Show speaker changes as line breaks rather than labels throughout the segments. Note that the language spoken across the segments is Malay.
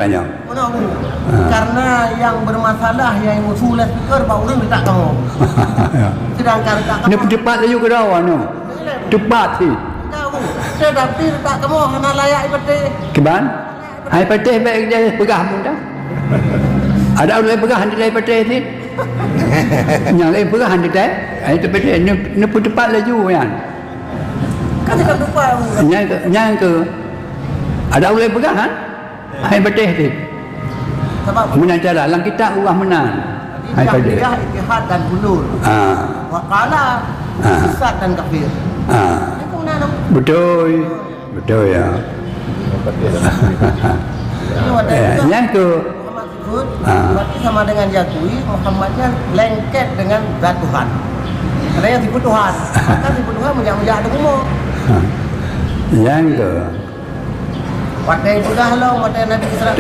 Tanya.
Karena yang bermasalah yang usulan speaker baru minta kamu. Sedangkan tak
Ini
kamu.
cepat saja ke dawan tu. Cepat sih.
Tahu. Saya tapi tak kamu hana layak ibadah.
Keban? Hai patih baik dia pegah pun dah. Ada orang pegah handi lain patih ni. Yang lain pegah handi dah. Itu patih ni pun cepat laju kan.
Kan kita lupa.
Yang ke ada orang pegah kan? Hai patih ni.
Sebab
Menang cara dalam kita orang menang. Hai patih.
dia ittihad dan hulul. Waqala sesat dan kafir. Itu mana?
Betul. Betul ya. Yang ke
Muhammad sebut berarti sama dengan Yakui Muhammadnya lengket dengan zat Tuhan. Karena yang disebut Tuhan, maka disebut Tuhan menjak-menjak ada umur.
yang ke
Wadah sudah lah, wadah Nabi Israel.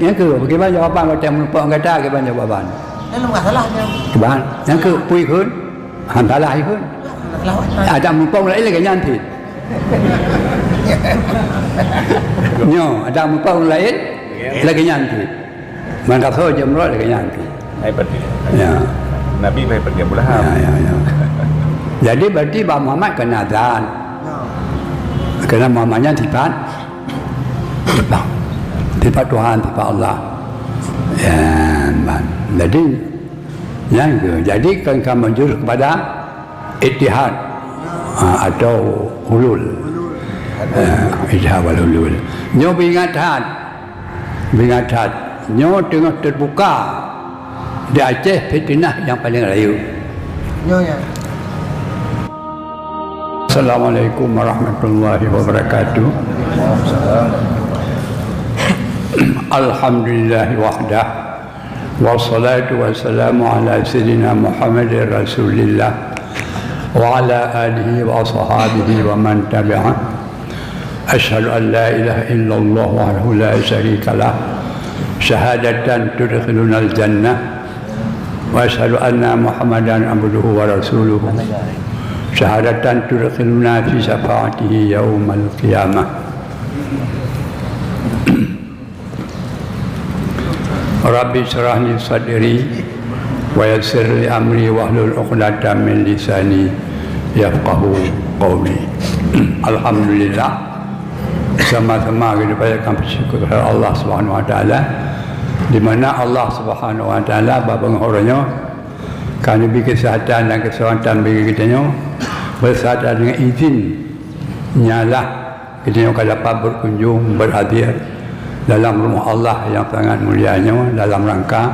yang ke bagaimana jawapan macam melupa orang kata bagaimana jawapan
Ini lu masalahnya.
keban yang ke pui kun hantalah kun
Masalah
ada melupa orang lain lagi nyanti nyo ada melupa orang lain lagi nyanti man kata je merot lagi nyanti
Hai pergi.
ya
Nabi baik pergi Abu Lahab.
ya jadi berarti Pak Muhammad kena azan kerana Muhammadnya sifat Tuhan, sifat Allah. Ya, jadi yang ke, jadi kan kamu menjurus kepada ittihad atau hulul. Ittihad wal hulul. Nyo bingatan, nyo tengah terbuka di Aceh fitnah yang paling rayu.
nyonya.
Assalamualaikum warahmatullahi wabarakatuh. Alhamdulillah wahdah wassalatu wassalamu ala sayyidina Muhammadin Rasulillah wa ala alihi wa ashabihi wa man tabi'ah. Asyhadu an la ilaha illallah wahdahu la syarika lah syahadatan tudkhiluna al-jannah wa asyhadu anna Muhammadan abduhu wa rasuluhu syahadatan tudkhiluna fi syafaatihi yaumal qiyamah. Rabbi syrah li sadri wa yassir li amri wahlul 'uqdatam min lisani yafqahu qawli. Alhamdulillah, sama-sama kita panjatkan bersyukur kepada Allah Subhanahu wa taala, di mana Allah Subhanahu wa taala bapa penghormatnya kami beri kesihatan dan keselamatan bagi kita bersama dengan izin nyala kita akan dapat berkunjung berhadir dalam rumah Allah yang sangat mulianya dalam rangka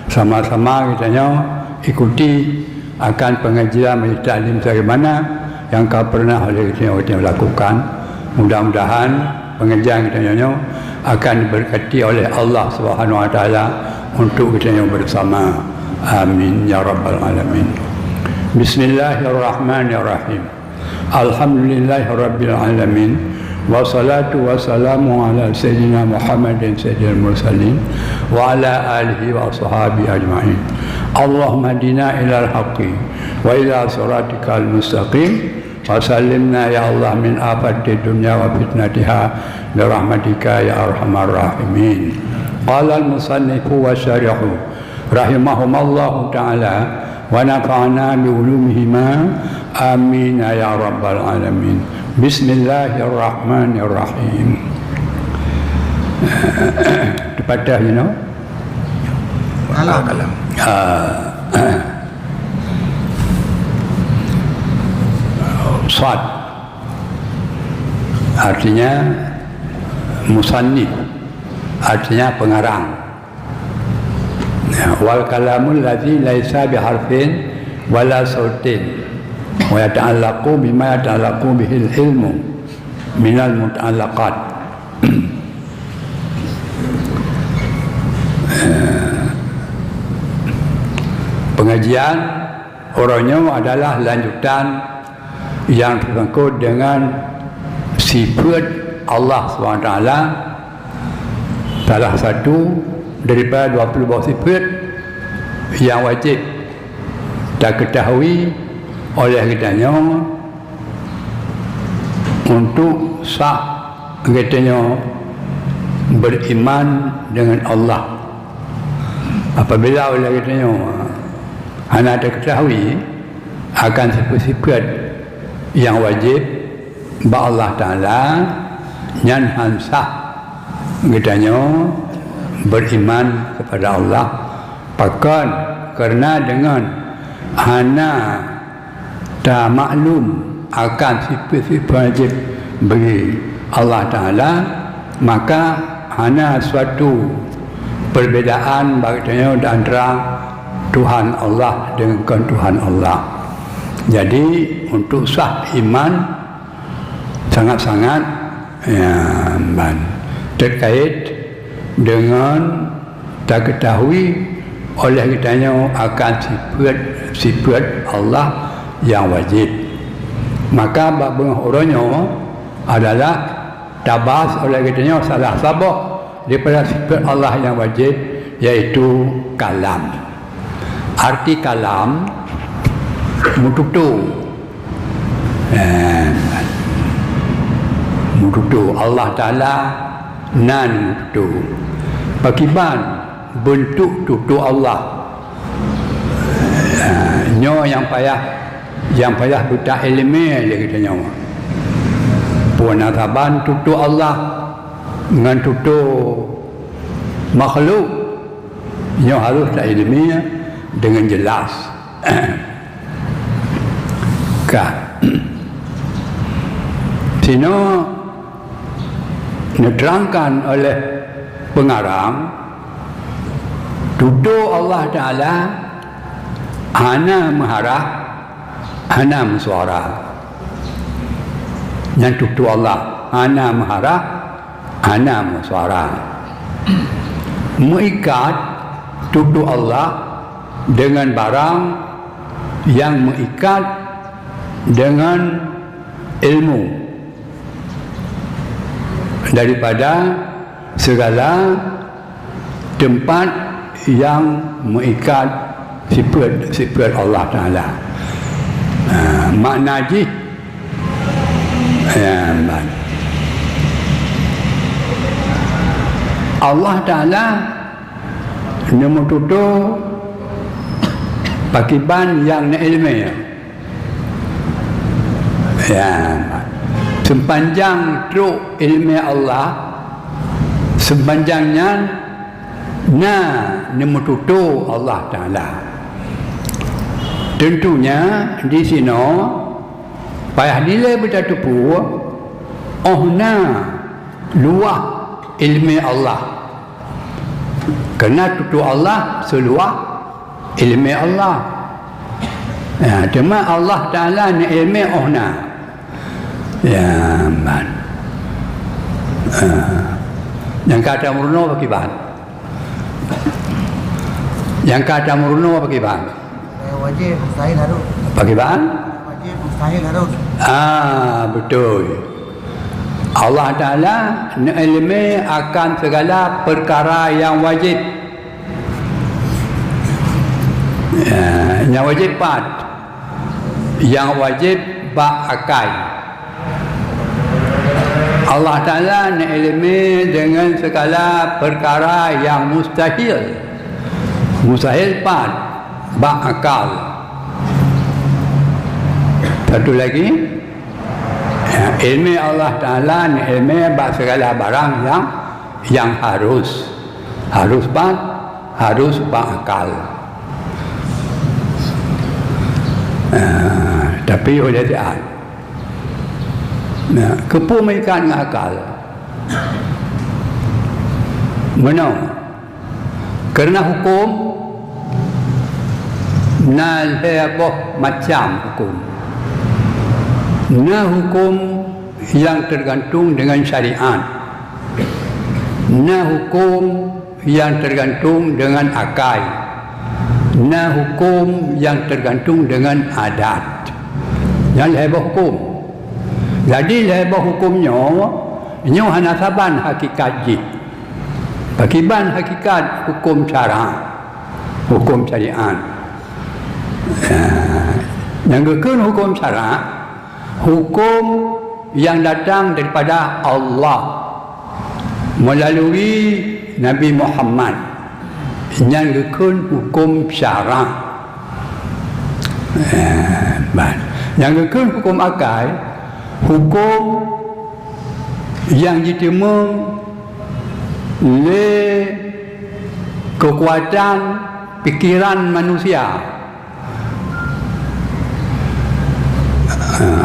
sama-sama kita ikuti akan pengajian majlis taklim sebagaimana yang kau pernah oleh kita lakukan. Mudah-mudahan pengajian kita akan diberkati oleh Allah Subhanahu wa taala untuk kita bersama. Amin ya rabbal alamin. Bismillahirrahmanirrahim. Alhamdulillahirabbil alamin. Wassalatu wassalamu ala sayyidina Muhammadin sayyidil mursalin wa ala alihi wa ashabihi ajma'in. Allahumma hadina ilal haqqi wa ila siratikal mustaqim wa sallimna ya Allah min afati dunya wa fitnatiha bi rahmatika ya arhamar rahimin. Qala al-musannifu wa syarihu rahimahumallahu ta'ala wa nafa'ana bi ulumihima amin ya rabbal alamin. Bismillahirrahmanirrahim. Dipadah
Kalam.
Sad artinya musannif, artinya pengarang. Wal kalamul ladzi laisa biharfin wala sautin wa yata'allaqu bima yata'allaqu bihil ilmu minal muta'allaqat. Pengajian orangnya adalah lanjutan yang tersangkut dengan sifat Allah SWT. Salah satu daripada 20 buah sifat yang wajib tak ketahui oleh kitanya untuk sah kitanya beriman dengan Allah. Apabila Allah katanya anak ada ketahui akan sifat-sifat yang wajib ba Allah Ta'ala nyan hansah katanya beriman kepada Allah pakan kerana dengan hana tak maklum akan sifat-sifat wajib bagi Allah Ta'ala, maka hana suatu perbezaan bagainya di antara Tuhan Allah dengan Tuhan Allah. Jadi untuk sah iman sangat-sangat terkait dengan tak ketahui oleh kitanya akan sifat Allah yang wajib. Maka bab orangnya adalah tabas oleh kitanya salah sabah daripada sifat Allah yang wajib, yaitu kalam. Arti kalam mututu Allah Ta'ala nan mututu pakiban bentuk tutu Allah nyo yang payah buta ilmiah dia kita nyawa puanasaban tutu Allah dengan tutu makhluk nyo harus tak ilmiah dengan jelas. Sino diterangkan oleh pengarang tutu Allah Ta'ala hana maharah hana musuara. Yang tutu Allah hana maharah hana musuara. Mengikat tutu Allah dengan barang yang mengikat dengan ilmu daripada segala tempat yang mengikat sifat Allah Ta'ala. Makna ji Allah Ta'ala nombor tutup pakiban yang ilmiah sepanjang truk ilmiah Allah sepanjangnya nombor tutup Allah Ta'ala. Tentunya di sini payah nilai bertatupu luah ilmiah Allah kerana tutup Allah seluah ilmiah Allah. Cuma Allah Ta'ala ni ilmiah yang kata murno bagi bahan yang kata murno bagi bahan
wajib mustahil harus
bagi bahan
wajib mustahil harus
betul. Allah Ta'ala ilmi akan segala perkara yang wajib yang wajib pat yang wajib ba'akai. Allah Ta'ala ilmi dengan segala perkara yang mustahil pat ba'akal. Satu lagi ilmi Allah Ta'ala ilmi bak segala barang yang harus pat harus ba'akal. Tapi oleh dia kepumikan dengan akal mana kerana hukum lebih macam hukum hukum yang tergantung dengan syariat hukum yang tergantung dengan akal hukum yang tergantung dengan adat yang lebih hukum. Jadi lebih hukumnya nyo hana saban hakikat ji pakiban hakikat hukum syara hukum syariat yang kekun hukum syara hukum yang datang daripada Allah melalui Nabi Muhammad yang gekun hukum syarak. Yang gekun hukum akal, hukum yang diterima oleh kekuatan pikiran manusia.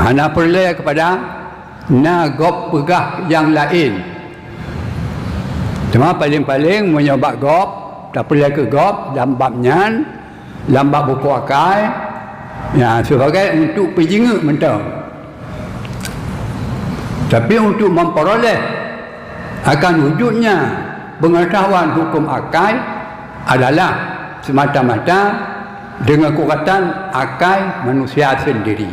Hanya perlu kepada gop pegah yang lain. Cuma paling-paling menyebab gop, tak perlu ke gop dalam babnya, dalam bab buku akal, ya, sebagai untuk penjenguk mentang. Tapi untuk memperoleh akan wujudnya pengetahuan hukum akal adalah semata-mata dengan kekuatan akal manusia sendiri.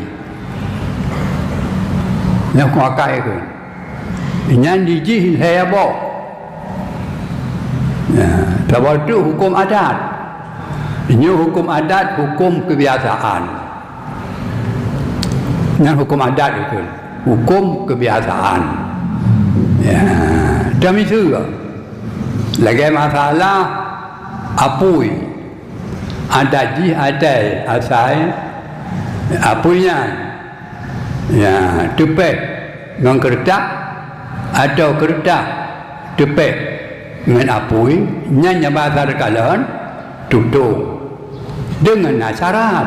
Yang hukum akal itu yang dijih heboh. Ya, sebab itu hukum adat. Ini hukum adat, hukum kebiasaan. Yang hukum adat itu hukum kebiasaan. Ya, demi itu lagi masalah apui ada ji ada asal apunya ya tepek dengan kertas atau kertas tepek dengan apui nyanyi bahasa rekalan tutup dengan syarat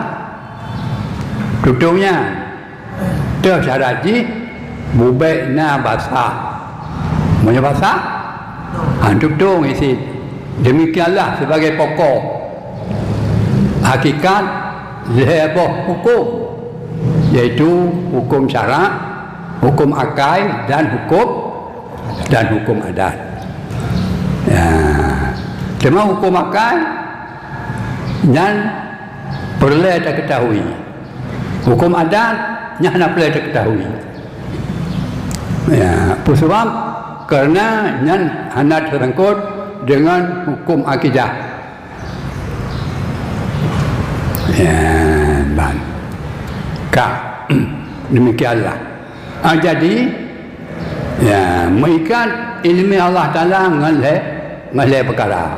tutupnya syarat ji bubek na basah punya basah tutup isi. Demikianlah sebagai pokok hakikat leboh hukum, yaitu hukum syarak, hukum akal dan hukum adat. Ya. Cuma hukum akal yang perlu kita ketahui, hukum adat yang perlu kita ketahui. Ya, sebab kerana yang hendak tersangkut dengan hukum akidah. Ya, demikianlah. Jadi, ya, mengikat ilmu Allah Ta'ala mengenai perkara.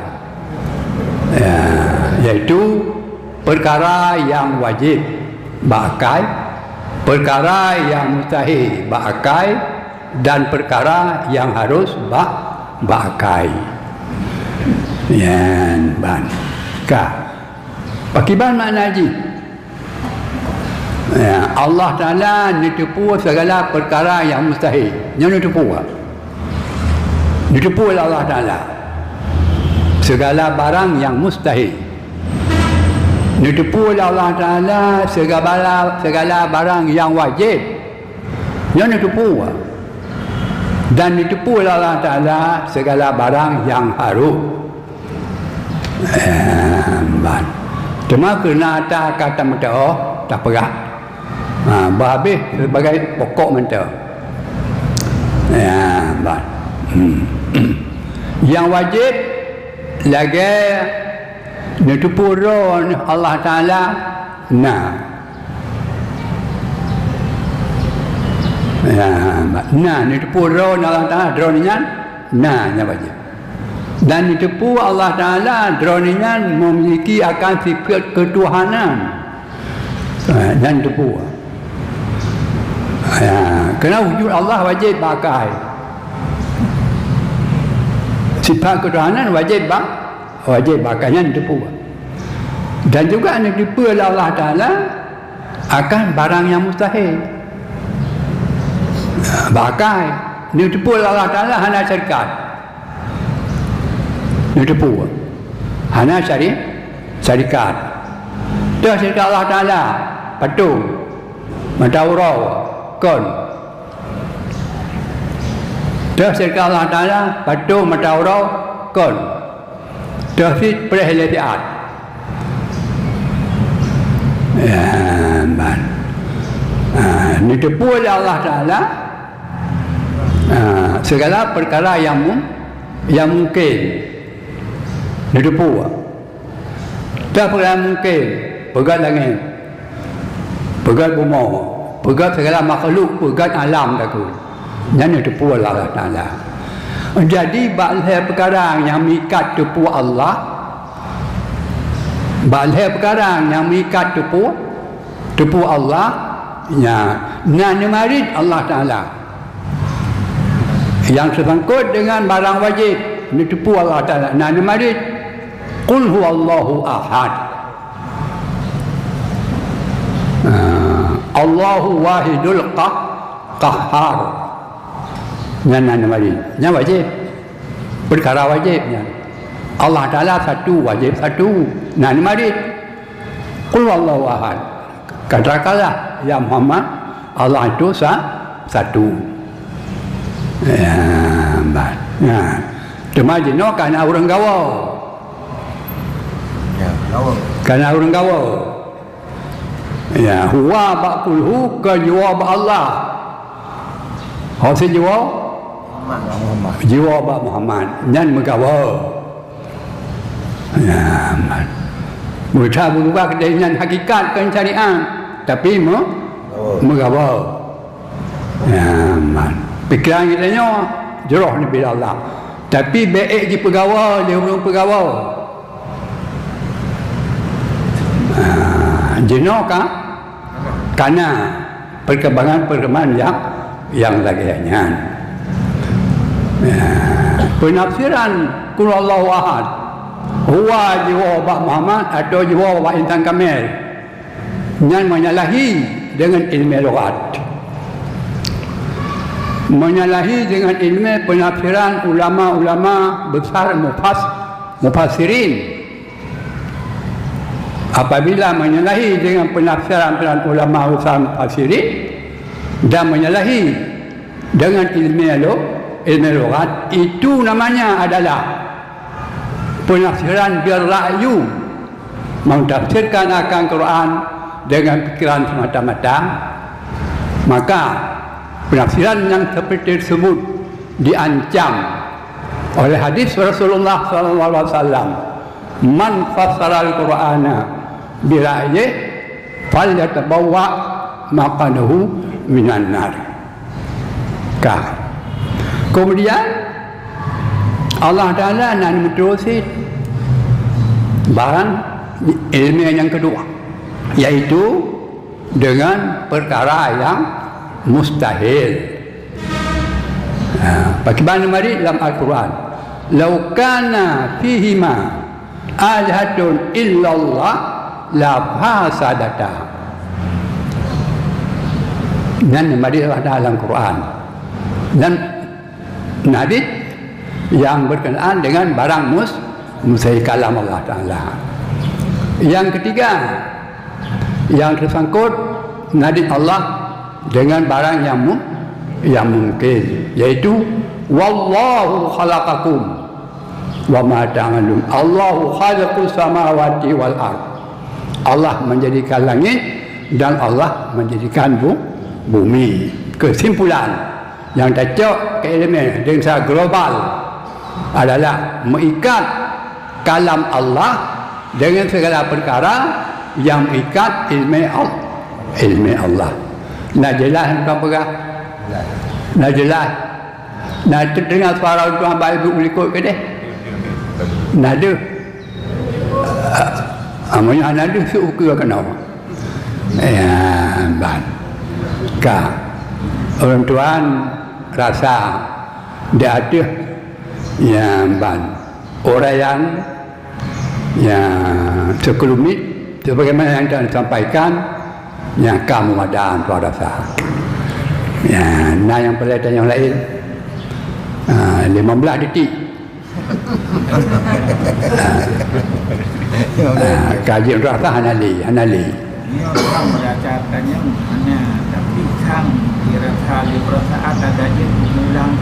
Ya, iaitu perkara yang wajib ba'akai, perkara yang mustahil ba'akai, dan perkara yang harus ba'akai. Yan ban pakiban makna haji, ya, Allah Ta'ala ditipu segala perkara yang mustahil. Yang ditipu oleh Allah Ta'ala segala barang yang mustahil. Ditipu oleh Allah Ta'ala segala barang yang wajib. Yang ditipu. Dan ditipu oleh Allah Ta'ala segala barang yang harus. Cuma kena atas kata mentah tak perak. Berhabis sebagai pokok mentah. Yang wajib lagi ditipu Allah Ta'ala ditipu Allah Ta'ala dronian yang wajib. Dan ditipu Allah Ta'ala droninya memiliki akan sifat ketuhanan. Dan ditipu. Kerana wujud Allah wajib pakai. Sifat ketuhanan wajib pakai. Yang ditipu. Dan juga ditipu oleh Allah Ta'ala akan barang yang mustahil. Pakai. Ditipu oleh Allah Ta'ala hanya syarikat. Ditipu hanya syarikat. Itu syarikat Allah Ta'ala patung matawrau kon. Itu syarikat Allah Ta'ala patung matawrau kon. Itu perhelatian. Ditipu oleh Allah Ta'ala segala perkara yang mungkin. Ditipu. Tak perkara mungkin. Pegat langit, pegat bumi, pegat segala makhluk, pegat alam tak. Yang ditipu oleh Allah Ta'ala. Jadi balai perkara yang mengikat tepu Allah, balai perkara yang mengikat tepu Allah, ya, nani marid Allah Ta'ala yang tersangkut dengan barang wajib ni tepu Allah Ta'ala. Nani marid qul huwallahu ahad, Allahu wahidul qahhar. Nani marid yang wajib, perkara wajibnya Allah Ta'ala satu, wajib satu. Nani marid qul huwallahu ahad, katakanlah ya Muhammad, Allah itu satu. Ya, nah, cuma jenuh kerana orang gawa.
Ya, awak.
Kerana orang gawa. Ya, huwa ba'kulhu ke jiwa Allah. Hanya jiwa
Muhammad.
jiwa ba Muhammad nyan megawa. Ya, mereka berubah dengan hakikat kan syariat, tapi megawa. Ya, pikiran kita nya jeroh ni bila Allah. Tapi baik di pegawai, dia belum pegawai. Jenuh kan? Karena perkembangan yang lagiannya. Penafsiran Qul Allahu Ahad, huwa jiwa ba Muhammad atau jiwa ba insan kamil, yang menyalahi dengan ilmu lughat, menyalahi dengan ilmu penafsiran ulama-ulama besar mufassirin. Apabila menyalahi dengan penafsiran ulama besar mufassirin dan menyalahi dengan ilmu lughat, itu namanya adalah penafsiran berra'yu, mentafsirkan akan Quran dengan fikiran semata-mata. Maka penafsiran yang seperti tersebut diancam oleh hadis Rasulullah SAW, man fassara al-Qur'ana bira'yih falyatabawwa maqadahu minan nar. Kemudian Allah Ta'ala nak menerusi barang ilmu yang kedua, iaitu dengan perkara yang mustahil. Bagaimana mari dalam Al-Quran, "Lau kana fihima alihatun illallah la fasadata." Dan mari dalam Quran dan Nabi yang berkenaan dengan barang mustahil kalam Allah Ta'ala. Yang ketiga, yang tersangkut Nabi Allah dengan barang yang mungkin, yaitu wallahu khalaqakum wa ma ta'malun. Allahu khalaqus samawati wal ard. Allah menjadikan langit dan Allah menjadikan bumi. Kesimpulan yang cocok ke elemen dengan secara global adalah mengikat kalam Allah dengan segala perkara yang mengikat ilmu Allah. Nak jelas tuan pegang? Nak jelas? Nak dengar suara tuan baik ibu ikut ke dia? Nak ada? Amanya nak ada suka kenapa? Ya, orang tuan rasa dia ada yang orang yang sekelumit sebagaimana yang tuan sampaikan, yang kamu ada tuan rasa. Ya, nah yang pelatihan yang lain 15 detik. Kajian rasa hanali.
Ini orang membacakannya mana, tapi kan kira kali perasaan ada je ulang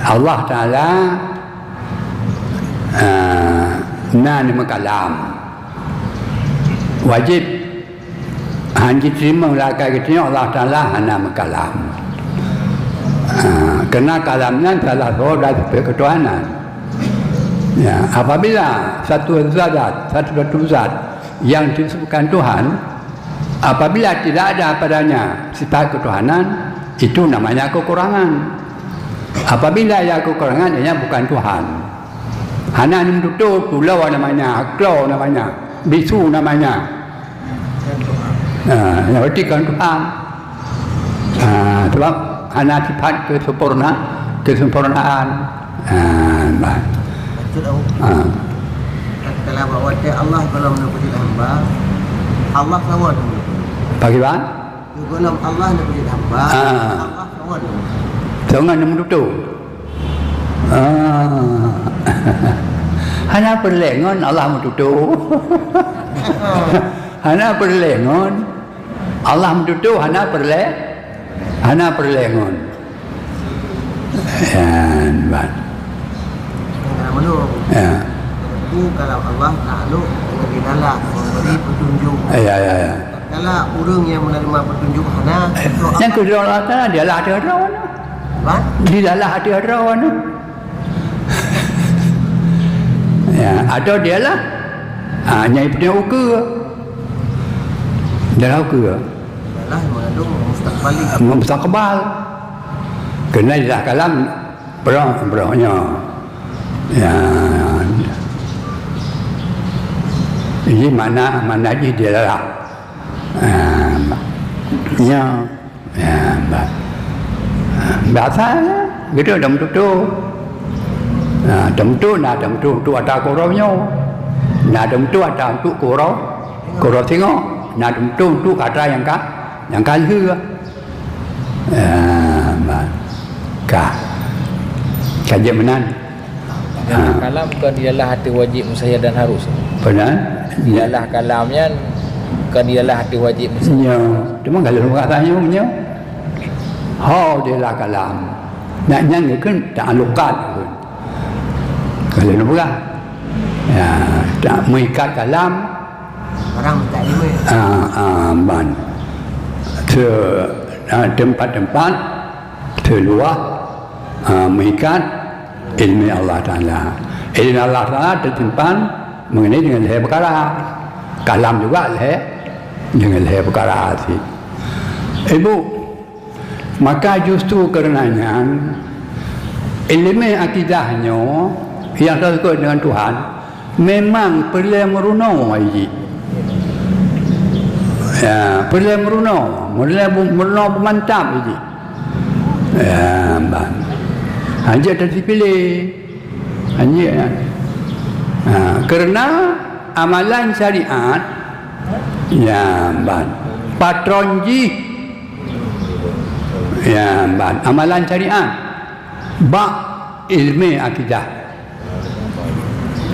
Allah Ta'ala nan makalam wajib hanya terima lakai kita Allah Ta'ala hana makalam. Kerana kalamnya salah satu dari ketuhanan. Ya, apabila satu zat yang disebutkan Tuhan, apabila tidak ada padanya sifat ketuhanan, itu namanya kekurangan. Apabila ada kekurangan, ia bukan Tuhan. Hana ni tutup, pulau namanya, klau namanya, bisu namanya. Yang berarti kan Tuhan. Sebab hana sifat kesempurnaan.
Maksud aku, kalau bahawa Allah kalau menubuti hamba, Allah lawan.
Bagaimana?
Kalau Allah menubuti hamba, Allah lawan.
Jangan menutup. Hana perlengon Allah menutup. Hana perlengon Allah menutup. Hana perlengon.
Menurut itu kalau Allah Ta'ala dengan dinalah memberi petunjuk.
Ya.
Kalau orang yang menerima petunjuk hana
Yang kedua Allah Ta'ala dia lah hati orang. Dia lah hati orang. Ya, atau dia lah nyai punya uka. Dia lah uka.
adalah mengandung
mustaqbal. Kena dia kalam berahnya. Ya. Ini mana dia lah. Ya. Biasa gitu dam tu. Dam tu ada korongnya. Dam tu ada tu korong tengok. Dam tu ada yang hư. Kajian menan.
Kalam bukan dialah hati wajib musayyad dan harus.
Benar?
Dialah kalamnya bukan dialah hati wajib musayyad.
Ya, cuma kalau katanya punya. Dia lah kalam. Nak nyanyi kan tak alukat pun. Kalau nampak. Ya, tak mengikat kalam.
Orang tak lima.
Ban. Tempat-tempat terluar mengikat ilmu Allah Ta'ala. Ilmu Allah Ta'ala tersimpan mengenai dengan leher perkara. Kalam juga leher dengan leher perkara hati. Ibu, maka justru karenanya ilmu akidahnya yang terkait dengan Tuhan memang perlu merunau lagi. Ya, perlu merunau pemantap lagi. Ya, bang. Hanya terpilih. Hanya. Kerana amalan syariat, ya, bang. Patronji. Ya, bang. Amalan syariat. Bak ilmu akidah.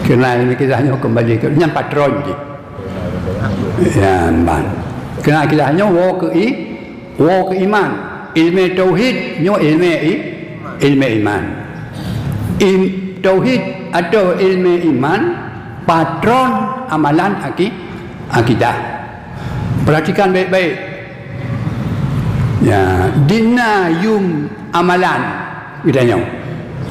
Kerana ilmu akidahnya kembali ke yang patronji. Ya, bang. Kerana akidahnya wa ke iman. Ilmu tauhid nyo ilmu iman. Tauhid atau ilmu iman patron amalan akidah. Perhatikan baik-baik. Ya, dinayum amalan katanya.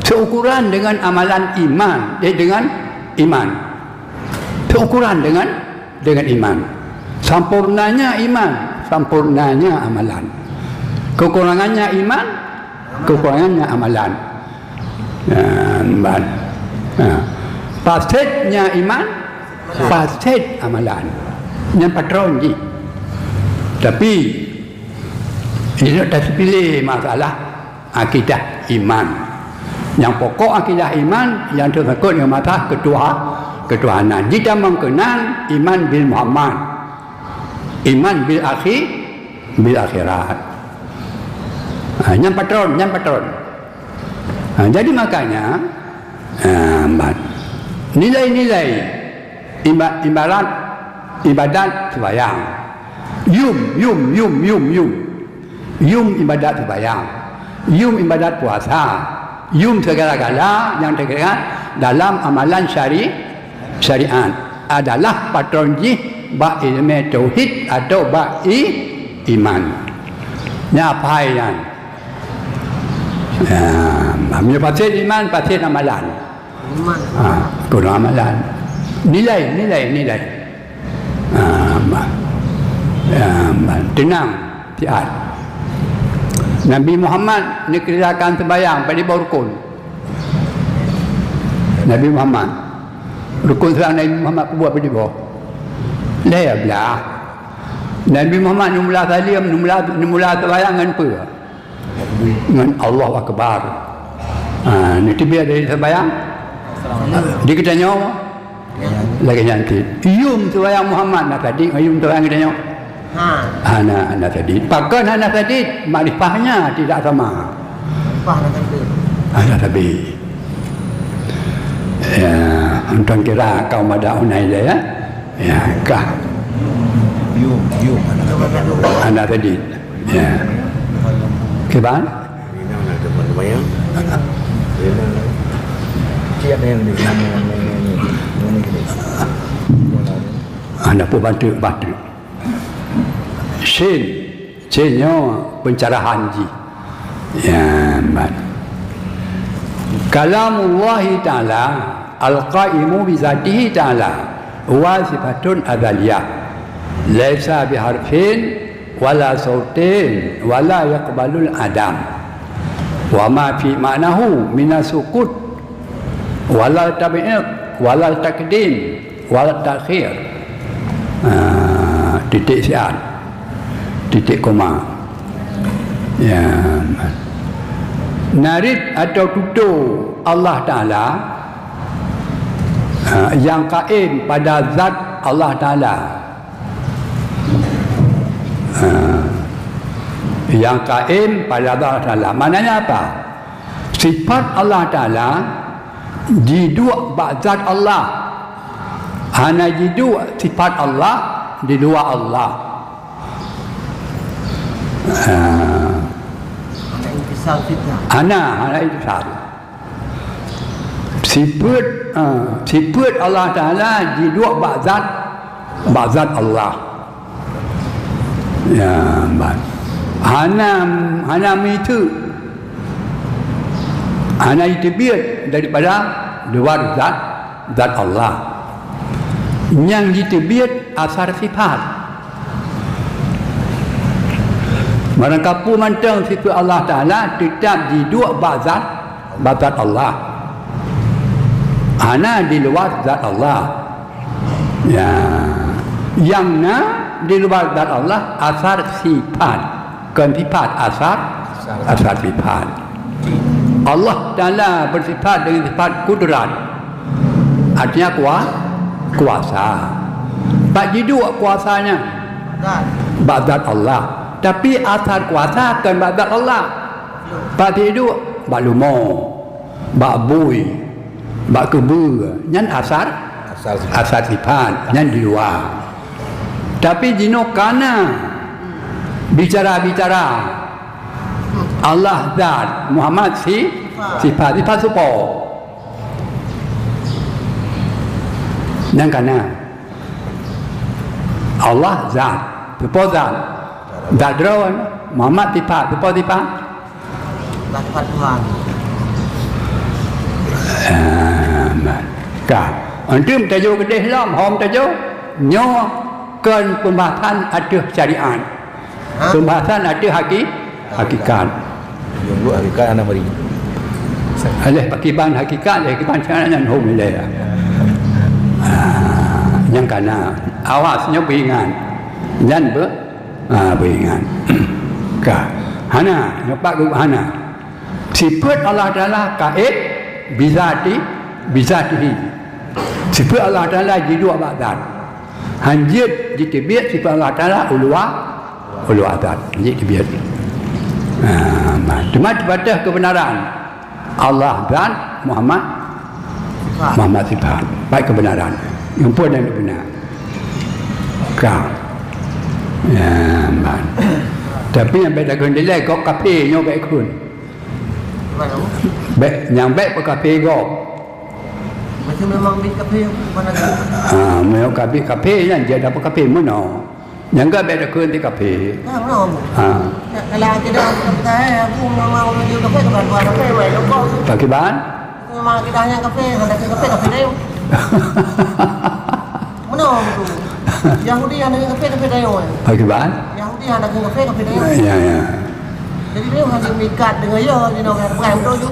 Seukuran dengan amalan iman, dengan iman. Seukuran dengan iman. Sampurnanya iman, sampurnanya amalan. Kekurangannya iman, kekurangannya amalan. Fasidnya iman, fasid amalan. Yang patron je. Tapi ini tak pilih masalah akidah iman. Yang pokok akidah iman yang tersangkut dengan masalah ketuhanan. Jika mengenal iman bil Muhammad, iman bil akhirat. Yang patron. Jadi makanya nilai-nilai ibadat sembahyang. Yum ibadat sembahyang. Yum ibadat puasa. Yum segala-gala yang terkait dalam amalan syariat adalah patronji ba ilmu tauhid atau ba iman. Apa yang pasir iman, pasir amalan. Kurang amalan. Nilai. Tenang, sihat. Nabi Muhammad ni kerjakan sembahyang pada bawah rukun. Nabi Muhammad rukun selang Nabi Muhammad buat pada bawah. Dia belah. Nabi Muhammad mula salim, mula sembahyang dengan apa? Dengan Allahu Akbar. Ni biar dari sembahyang. Dia kita nyawa lagi cantik. Yum sembahyang Muhammad nak tadi, yum sembahyang kita nyawa. Anak tadi. Pakai anak tadi makrifahnya tidak sama. Anak tadi. Ya, untuk kira kau ada unai dia ya. Ya, kah. Anak tadi. Ya. Keban? Anak pun bantu. Shinnya pencerahan ji. Ya, man. Kalamullah Ta'ala al-qaimu bi zatihi ta'ala wa sifatun adzaliyah laisa biharfin wala sautin wala yaqbalul adam wa ma fi ma'nahu minas sukut wala tabi'id wala takdim wala takhir. Titik siat, titik koma. Ya, narid atau tutur Allah Ta'ala yang qaim pada zat Allah Ta'ala, yang qaim pada zat Allah Ta'ala. Maknanya apa? Sifat Allah Ta'ala jiduk zat Allah, hanya jiduk sifat Allah di luar Allah. Ana itu satu. Sifat Allah Ta'ala di dua bazat Allah. Ya, Hana itu biar daripada luar zat Allah. Yang ditebiat asar sifat. Mereka pun mantang sifat Allah Ta'ala tetap di dua bazat Allah. Hana di luar zat Allah. Ya. Yang di luar zat Allah asar sifat. Kan sifat asar sifat. Allah Ta'ala bersifat dengan sifat kudrat. Artinya kuasa. Tak jiduk kuasanya bazat Allah, tapi asal kuasa kan bazat Allah. Tak jiduk balumo, bui, kebu, nyan asal sifat, nyan di luar. Tapi jino kana bicara Allah zat, Muhammad sifat supo. Yang kana Allah zat, supo zat drawan, Muhammad sifat, supo sifat
Tuhan.
Kah antum tajuk kedih lam hom tajuk nyo kan pembahasan ada syariat, pembahasan ada hakikat.
Yang lu hakikat anak beri.
Alih pakiban hakikat, hakikat syariat yang hom ilai. Yang kana awasnya beringan dan beringan. Kah hana nampak ke hana sifat Allah Ta'ala kait bizatihi. Sifat Allah Ta'ala jidu abad hanjit ditibiat sifat Allah Ta'ala ulu adat hanjit tibiat. Cuma batas kebenaran Allah dan Muhammad sifat baik kebenaran yang pun dan benar. Kau ya man. Tapi yang baik lagu ni kau kafe nyo baik kun. Baik yang baik pe kafe go.
Macam memang bit kafe mana kan?
Memang kafe yang jadi apa kafe mana? Yang enggak baik kun di kafe.
Mana? Kalau tidak aku mau di kafe kan buat kafe baik kau.
Pakai ban?
Memang kita hanya kafe, ada kafe dia. Mana tu? Yahudi yang ada kafe dia.
Pakai ban?
Yahudi yang ada kafe dia.
Ya.
Jadi dia hanya mikat dengan dia di orang pegang betul tu.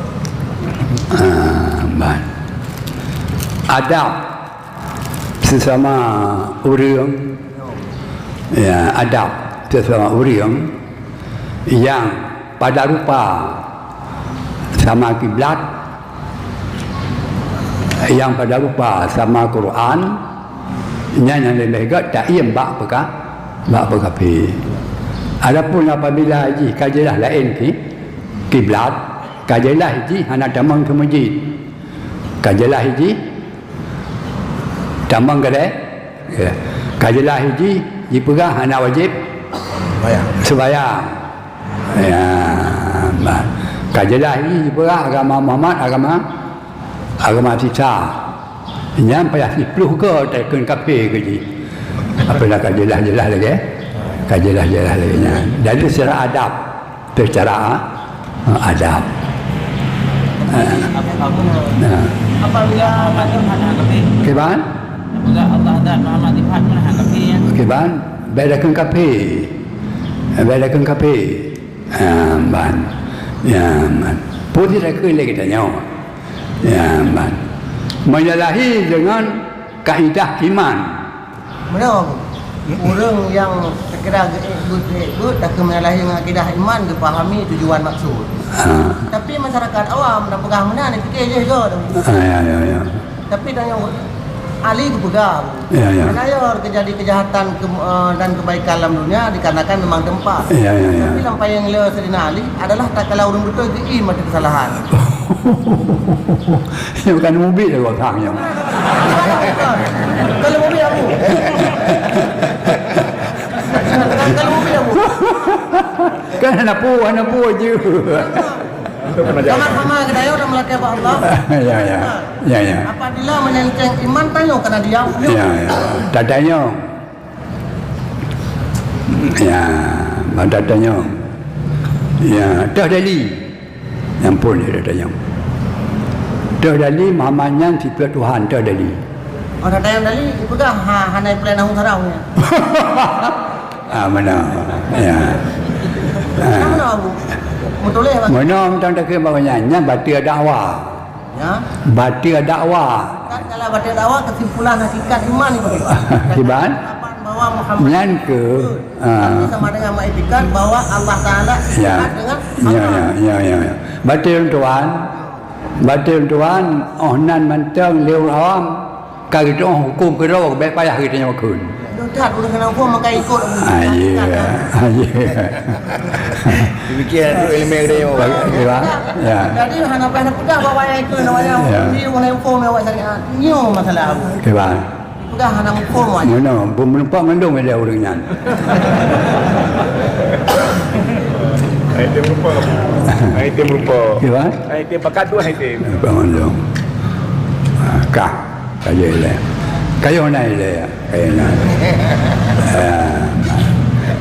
Baik. Adab sesama orang, ya, adab sesama orang yang pada rupa sama kiblat, yang pada rupa sama Quran, yang lebih agak tak ia bak perkara. Adapun apabila haji kajilah lain kiblat, kajilah haji hana damang ke masjid. Kajilah haji damang ke deh. Kajilah haji dipegang hana wajib sembahyang. Ya, kajilah haji dipegang agama Muhammad, agama Isa. Yang payah 10 ke tekun kafir ke ji. Apa nak kajilah jelas lagi? Kajilah jelas lagi. Dari secara adab, secara adab.
Apabila macam mana kafir?
Keban?
Apabila Allah dan Muhammad dipaham mana kafir?
Keban? Bedakan kafir. Bedakan kafir. Ban. Ya, ban. Putih dah kena lagi tanya. Ya, ban. Menyalahi dengan kaidah iman.
Benar. Orang yang sekadar ikut tak menyalahi dengan akidah iman dia fahami tujuan maksud. Tapi masyarakat awam dah pegang mana ni fikir je tu.
Ya.
Tapi tanya ahli tu pegang.
Ya.
Kenapa terjadi kejahatan dan kebaikan dalam dunia dikarenakan memang tempat.
Ya.
Tapi lampai yang le Sayyidina Ali adalah tak kalau orang betul itu mati kesalahan.
Ini bukan mobil dia orangnya.
Kalau mobil aku. Kalau mobil aku.
Kan anak pu je.
Sama-sama kita orang melakukan apa Allah.
Ya.
Apabila menyelesaikan iman tanya kena dia.
Ya. Tak tanya. Ya, tak tanya. Ya, dah dali. Yang pun dia tanya. Dah dali mamanya sifat Tuhan dah dali.
Oh, dah tanya dali pegang hanai plan nang sarau ni.
Mana? Ya.
Mana aku? Mutoleh apa?
Mana tentang tak kira bawanya batil dakwah.
Ya.
Batil dakwah.
Kan kalau batil dakwah kesimpulan hakikat iman ni bagaimana?
Kiban?
Bahwa Muhammad
Yang ke
sama dengan mengetikan bahwa Allah Taala dekat dengan
Ya. Batil tuan nan mantang leu ram kali tu hukum ke ro baik payah kita nyawa kun.
Dekat udah kena hukum maka ikut.
Demikian ilmu dia.
Ya.
Jadi hana payah pegang bawa yang ikut namanya ni orang hukum yang awak syariat. Nyo masalah aku.
Kiban?
Pegang hana hukum aja.
Mana penumpang mendung dia orangnya.
Item rupa. Item rupa.
Kiban?
Item pakai dua item.
Mendung. Kah. Kayo na ile.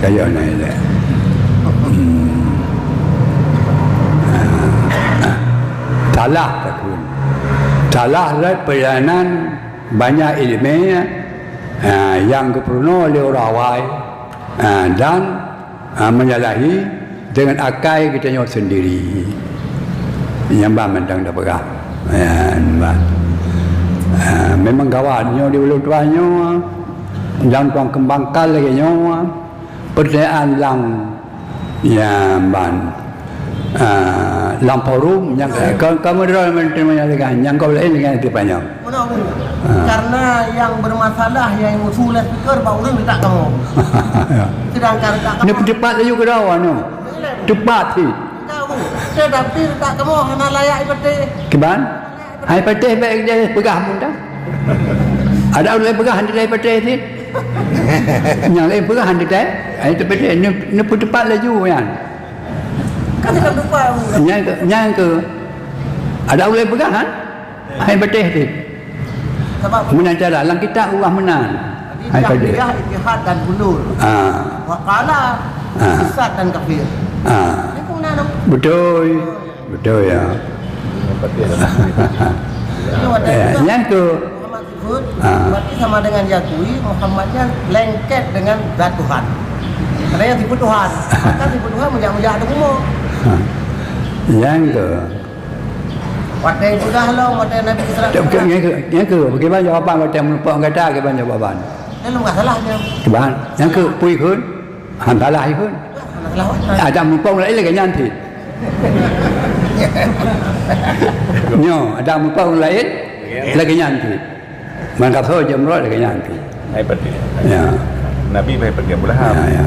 Kayo na ile. Salah takun. Salah lah perjalanan banyak ilmiah yang kepenuh oleh orang awal dan menyalahi dengan akal kita nyawa sendiri. Nyambang mendang dah pegang. Memang kawannya di ulu tuanya yang tuang kembangkan lagi nyawa percayaan lang yang ban lamporum yang kamu dah menyatakan yang kau lain dengan itu banyak.
Karena yang bermasalah yang usulah fikir baru orang tak kamu. Sedangkan tak kamu.
Ini cepat saja ke dawan tu. Cepat sih.
Tetapi tak kamu hana layak ibadah.
Kiban? Hai patih baik dia pegang pun dah. Ada orang lain pegang handai patih sih. Yang lain pegang handai. Hai tu patih ni pun cepat laju kan.
Kan tak lupa.
Yang ke ada orang lain pegang kan? Hai patih sih.
Sebab
menang cara lang kita urang menang. Hai patih.
dia ijtihad dan ulul. Waqala sesat dan kafir. Ini pun nak
Betul ya. Yang tu
Muhammad sebut berarti sama dengan diakui Muhammadnya lengket dengan zat Tuhan. Karena yang disebut Tuhan, maka disebut Tuhan menjak ada umur.
Yang ke
Watai sudah lah, watai Nabi Isra.
yang ke bagaimana jawapan macam melupa orang kata bagaimana jawapan?
Lalu enggak salahnya.
Bagaimana? Yang ke pui kun, hantalah kun.
Salah watai.
Ada melupa orang lain lagi nanti. Nyo, ada melupa orang lain lagi nanti. Mangkat saja mereka lagi nanti.
Hai pergi.
Ya.
Nabi baik pergi Abu Lahab.
Ya.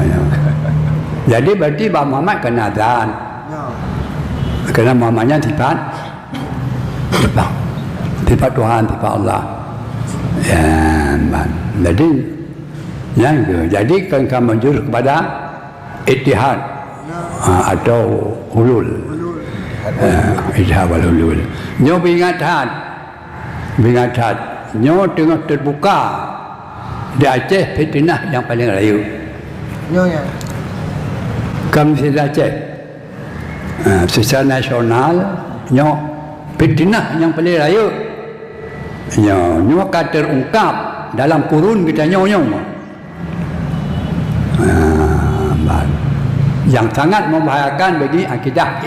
Jadi berarti Pak Muhammad kena azan. Kerana Muhammadnya sifat Tuhan, sifat Allah. Ya, jadi yang ke, jadi kan menjurus kepada ittihad atau hulul. Ittihad wal hulul. Nyo bingat nyo tengah terbuka di Aceh fitnah yang paling raya.
Nyonya.
Kami sudah Aceh secara nasional nyo fitnah yang paling raya. Nyo akan terungkap dalam kurun kita nyo. Yang sangat membahayakan bagi akidah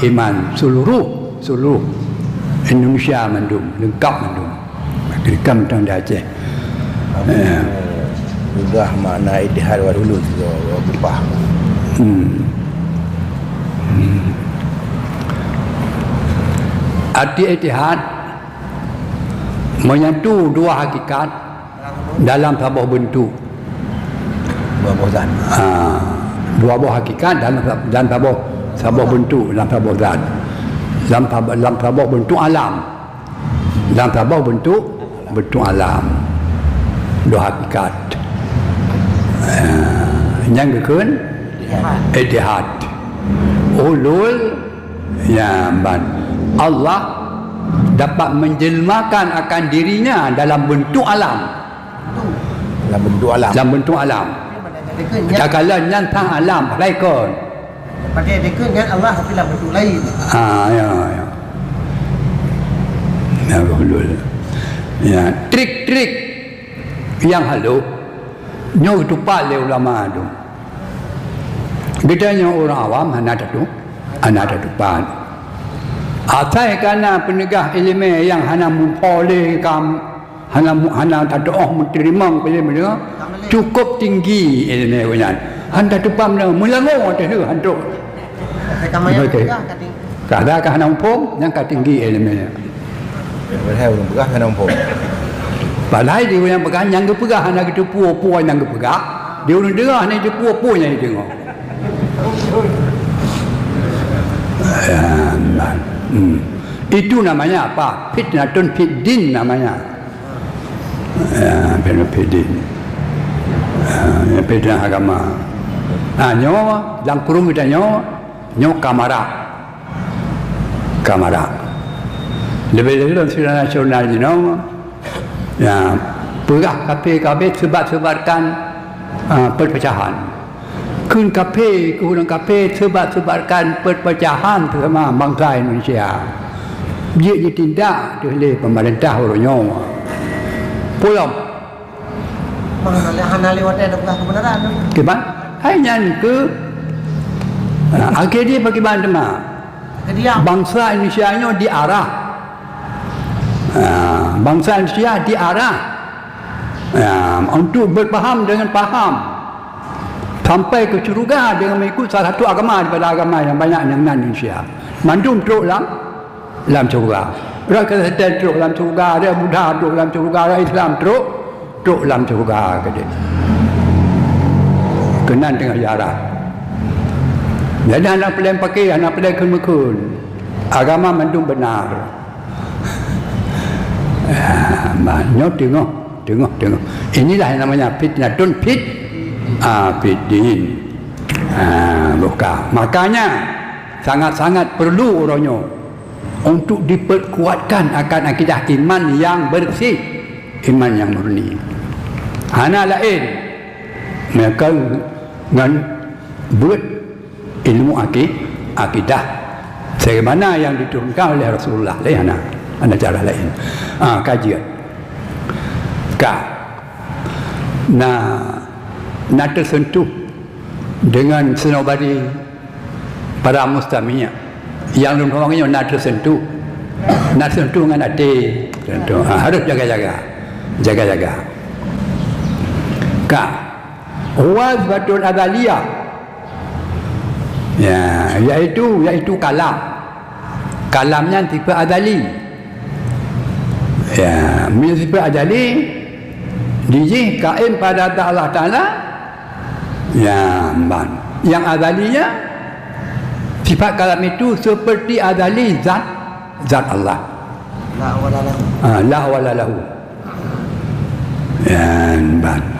iman seluruh Indonesia mendung, lengkap mendung. Direkam tentang di Aceh.
Juga makna ittihad wal hulul juga berubah.
Arti ittihad menyatu dua hakikat dalam sebuah bentuk.
Dua bozan.
Dua buah hakikat dalam sebuah bentuk, dalam sebuah zat. Dalam sebuah bentuk alam. Dalam sebuah bentuk alam. Dua hakikat. Yang kedua ittihad. Ulul Allah dapat menjelmakan akan dirinya dalam bentuk alam. Dalam bentuk alam. Kalau nyantang alam lain.
Pada dia kan Allah tapi dalam bentuk lain.
Ya. Ya betul. Ya, trik-trik yang halus nyo tupak le ulama tu. Bedanya orang awam hanya ada tupan. Asal kerana penegak ilmu yang hanya membolehkan hanya tak doa menerima beliau cukup tinggi ilmu punya. Hanya tupan melangur atas tu hantu. Kada kan hanya umpum yang tinggi ilmunya.
Berhai orang pegah kena umpum.
Balai dia yang pegang yang kepegah hanya kita puas yang kepegah. Dia orang dengar hanya dia puas yang dia tengok. Itu namanya apa? Fitnatun fiddin namanya. Fitnatun fitnah agama. Nyawa dalam kurung kita nyawa kamara. Lebih dalam secara nasional ni perah kafe sebarkan perpecahan. Kun kafe sebarkan perpecahan bersama bangsa Indonesia. Dia ditindak oleh pemerintah orangnya. Pulang.
Hanya lewat ada kebenaran.
Keban? Hanya ke akhirnya bagaimana? Bangsa Indonesia nya diarah. Bangsa Indonesia diarah untuk berfaham dengan faham sampai ke syurga dengan mengikut salah satu agama daripada agama yang banyak yang Indonesia. Mandum teruk dalam syurga. Orang Kristen teruk dalam syurga, ada Buddha teruk dalam syurga, ada Islam teruk dalam syurga kata. Kenan tengah jarak. Jadi anak pelai pakai, anak pelai kun. Agama mandum benar. Tengok. Inilah yang namanya fitnatun fiddin. Makanya sangat-sangat perlu orangnya untuk diperkuatkan akan akidah iman yang bersih, iman yang murni. Hana lain mereka dengan buat ilmu akidah sebagaimana yang diturunkan oleh Rasulullah lain ada cara lain. Kajian. Nak tersentuh dengan senobari para mustami' yang lun orangnya nak tersentuh dengan hati tentu harus jaga-jaga ka wazbatul adaliyah ya iaitu kalamnya tipe adali ya tipe adali dijih kaim pada Allah Ta'ala ya yang adalinya sifat kalam itu seperti adali zat Allah la wala lahu ya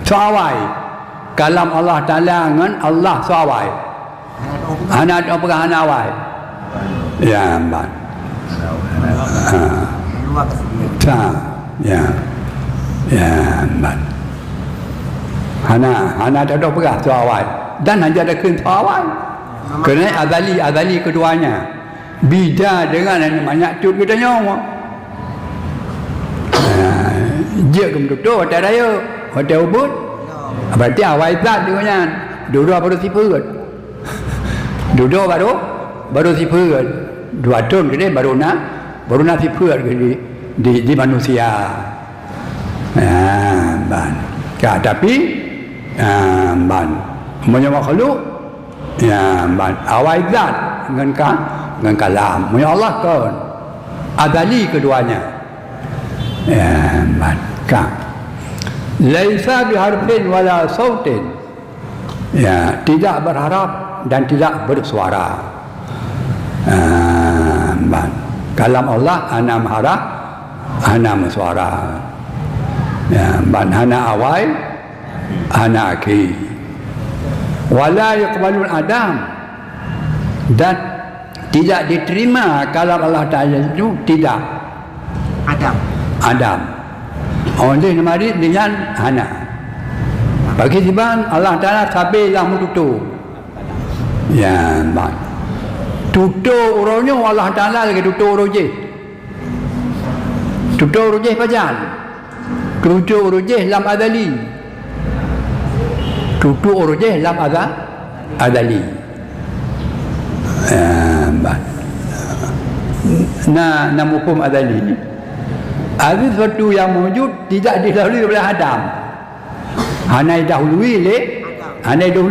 sawai kalam Allah Ta'ala dengan Allah sawai ana apa hana wai ya
luar kesedia
hana ada apa sawai dan hanya ada kun sawai kerana adali keduanya bida dengan banyak tut kita nyawa dia kemudian hotel raya hotel ubud berarti awal zat dengan dua baru sifat dua baru sifat dua tahun ke baru nak sifat di manusia tapi punya makhluk awal zat dengan kalam punya Allah kan adali keduanya laisa biharfin wala sautin tidak berharap dan tidak bersuara kalam Allah ana maharap ana bersuara hana awal hana akhir wala yuqbalul adam dan tidak diterima kalam Allah Ta'ala itu tidak Adam oleh namari dengan hana bagi sebab Allah Ta'ala sabilah mututu ya tutup orangnya Allah Ta'ala lagi tutup orangnya tutup orangnya pajan tutup orangnya lam adali tutup orangnya lam adali nama hukum adali ada sesuatu yang wujud tidak didahului oleh Adam hanya didahului oleh Adam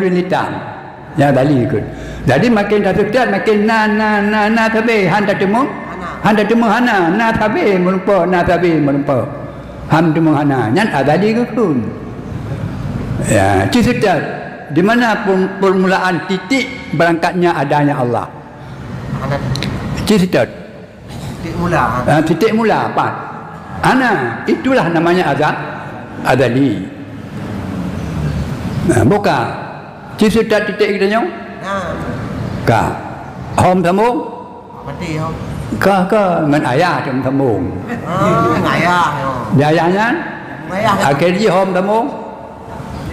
yang adali ikut jadi makin dah setiap makin na tabi handa temu hana na tabi melumpa ham temu hana yang adali ikut ya setiap di mana permulaan titik berangkatnya adanya Allah setiap titik mula apa ana itulah namanya adali bukan setiap titik kita nyong ka hom thamung
mati hom
ka men ayah trong thamung ayahnya akhirnya hom thamung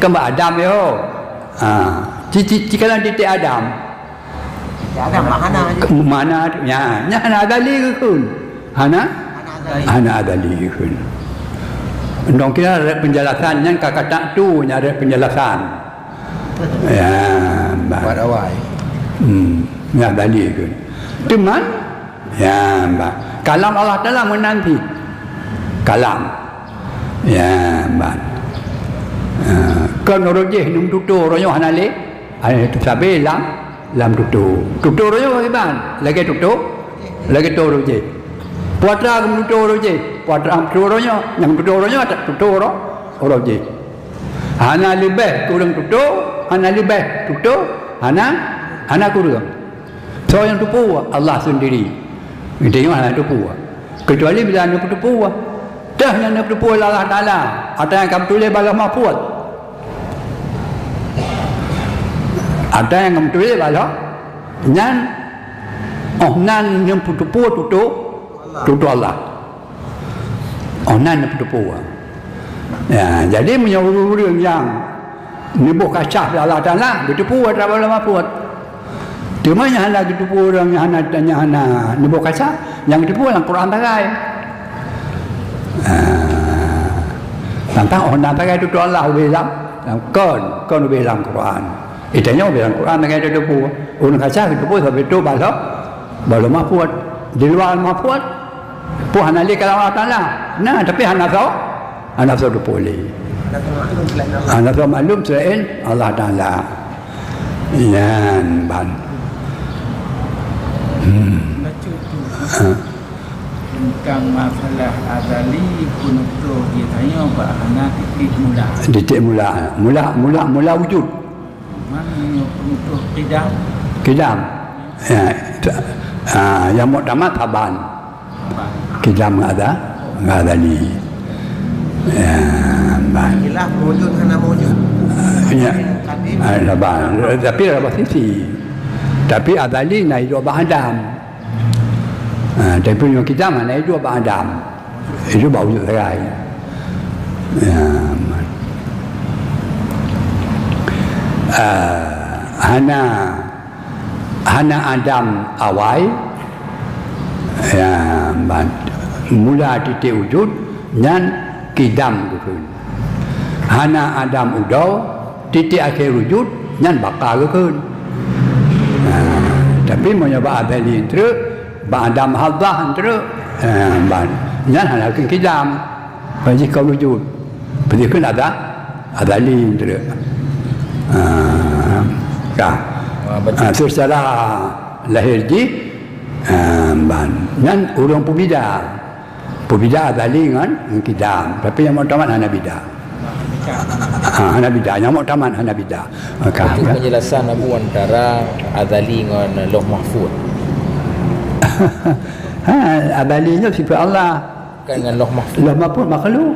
kembali Adam yo jika titik Adam mana nya adali kun hana adali kun dong kira ada penjelasan yang kata tu nya ada penjelasan ya
pada awal
ya adali kun cuman ya kalam Allah Ta'ala menanti kalam ya kan orojeh nung tutur orangnya hanale itu sabe lam tutur orangnya bagaimana lagi tutur orojeh puatra kem tutur orojeh puatra tutur orangnya yang tutur orangnya tak tutur orojeh hana lebih kurang tutur hana lebih tutur hana kurang so yang tupu Allah sendiri dia hana tupu kecuali bila hana tupu dah yang tupu Allah Ta'ala ada yang kamu tulis balas mahfuz ada yang kamu tulis balas nyan nan yang tupu tutu Allah nan yang tupu ya jadi menyuruh yang nibuh kacah Allah Ta'ala tupu ada balas mahfuz cuma yang hana tupu orang yang hana nibuh kacah yang tupu dalam Quran tagai tentang orang pakai itu Allah bilang kon bilang Quran Itanya dalam Quran mengenai debu. Orang kaca debu sampai tu balok mahfud. Di luar mahfud, pun hanali kalau Allah Taala. Nah, tapi hanafau debu ni. Hanafau maklum selain Allah Taala. Yan ban.
Baca tu tentang masalah azali kunutuh dia tanya bahana titik
Mula wujud.
mana kunutuh
Kidam. Ya, yang muktamad taban. Kidam enggak ada ni. Ya, ban.
Ilah mewujud hana mewujud.
Ya. Taban. Tapi ada sisi. Tapi azali naik dua Adam. Tapi yang kita mana itu apa Adam itu bau juga serai ya hana Adam awal ya mula titik wujud dan kidam gitu hana Adam udau titik akhir wujud dan bakal gitu tapi mencoba azali terus Ba'adam hadah antara Yan halakin kidam Bagi kau wujud Bagi kan ada li antara secara lahir di Yan urang pembida ada li kan kidam Tapi yang muktamad hana bida hana bida Yang muktamad hana bida
Itu penjelasan Abu antara azali dengan Lauh Mahfuz.
Abalinya sifat Allah
Kan dengan Lauh Mahfuz.
Lauh Mahfuz makhluk.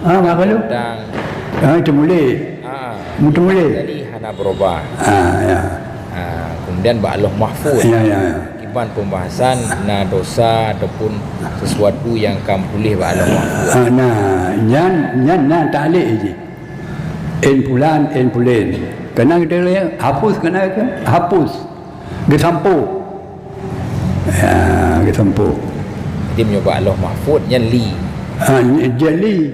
Makhluk.
Dan
itu boleh. Itu boleh.
Jadi hana berubah.
Ya.
Kemudian Lauh Mahfuz.
Ya.
Iban pembahasan na dosa ataupun sesuatu yang kamu boleh Lauh Mahfuz.
Nah, nyan ta'liq je. En pulen. Kena kita lihat hapus kena ke? Hapus. Gesampu. Ya, ketempuh.
Dia mencoba Lauh Mahfuz yang li.
Jeli.